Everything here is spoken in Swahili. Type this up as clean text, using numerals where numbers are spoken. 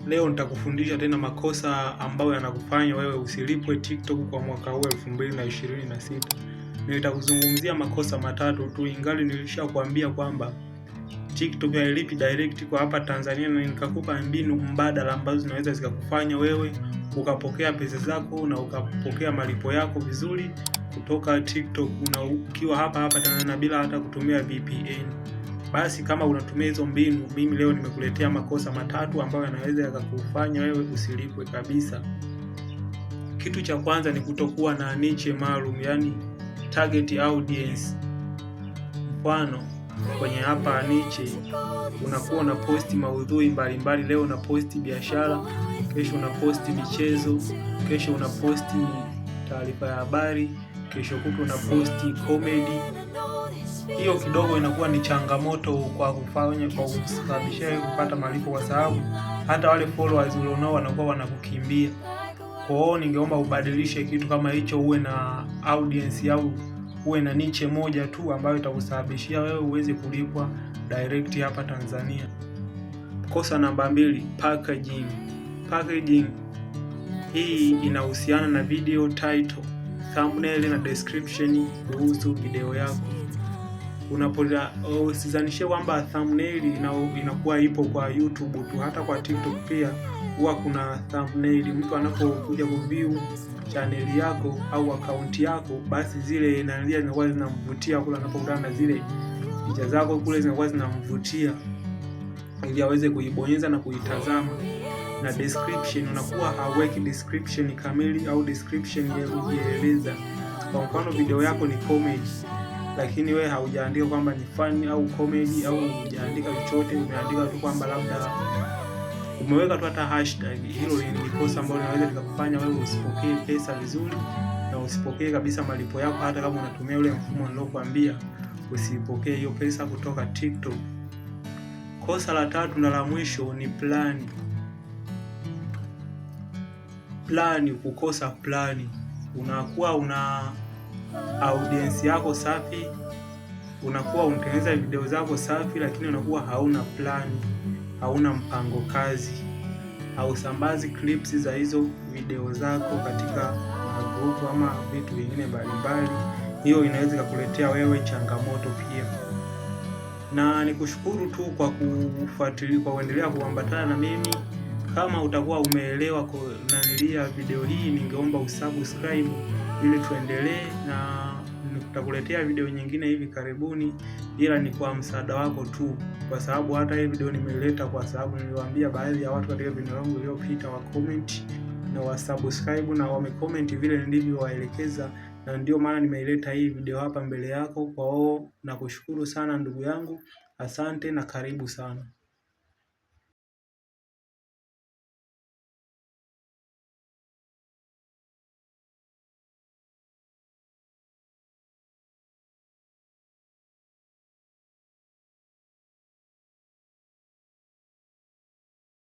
Leo nitakufundisha tena makosa ambayo yanakufanya wewe usilipwe TikTok kwa mwaka huu 2026. Nitakuzungumzia makosa matatu tu, ingali nilishakwambia kwamba TikTok hailipi direct kwa hapa Tanzania, na nikakupa mbinu mbadala ambazo zinaweza zikakufanya wewe ukapokea pesa zako na ukapokea malipo yako vizuri kutoka TikTok na ukiwa hapa Tanzania bila hata kutumia VPN. Basi kama unatumia hizo mbinu, mimi leo nimekuletea makosa matatu ambayo yanaweza yakakufanya wewe usilipwe kabisa. Kitu cha kwanza ni kutokuwa na niche maalum, yani target audience. Mfano, kwenye hapa niche unakuwa na posti maudhui mbalimbali. Leo una posti biashara, kesho una posti michezo, kesho una posti taarifa ya habari, kesho kutu una posti comedy. Hiyo kidogo inakuwa ni changamoto kwa kusababisha kupata malipo, kwa sababu hata wale followers ulionao wanakuwa wanakukimbia. Kwa hiyo ningeomba ubadilishe kitu kama hicho, uwe na audience au uwe na niche moja tu ambayo itakusababishia wewe uweze kulipwa direct hapa Tanzania. Kosa namba 2, packaging. Packaging hii inahusiana na video title, thumbnail na description kuhusu video yako. Usizanishie kwamba thumbnail inakuwa ipo kwa YouTube tu, hata kwa TikTok pia huwa kuna thumbnail. Mtu anapokuja kuview channel yako au account yako, basi zile inaangalia zinakuwa zinamvutia kule, anapokutana na zile picha zako kule zinakuwa zinamvutia ili aweze kuibonyeza na kuitazama. Na description, unakuwa hauweki description kamili au description ya kujieleza. Kwa mfano video yako ni comedy, lakini wewe haujaandika kwamba ni funny au comedy, au hujaandika chochote, umeandika tu kwamba labda umeweka tu hata hashtag. Hilo ni kosa ambalo linaweza likakufanya wewe usipokee pesa vizuri na usipokee kabisa malipo yako, hata kama unatumia ule mfumo nilokuambia, usipokee hiyo pesa kutoka TikTok. Kosa la tatu na la mwisho ni plani. Kukosa plani. Unakuwa una audience yako safi, unakuwa unatengeneza video zako safi, lakini unakuwa hauna plani, hauna mpango kazi, hausambazi clips za hizo video zako katika group ama vitu vingine mbalimbali. Hiyo inaweza kukuletea wewe changamoto pia. Na nikushukuru tu kwa kufuatilia, kwa kuendelea kuambatana na mimi. Kama utakuwa umeelewa kuangalia video hii, ningeomba usubscribe ili tuendelee, na nitakuletea video nyingine hivi karibuni, ila ni kwa msaada wako tu, kwa sababu hata hii video nimeleta kwa sababu niliwaambia baadhi ya watu katika video yangu iliyopita wa comment na wa subscribe na wame comment vile nilivyowaelekeza, na ndio maana nimeileta hii video hapa mbele yako. Kwa hiyo nakushukuru sana ndugu yangu, asante na karibu sana.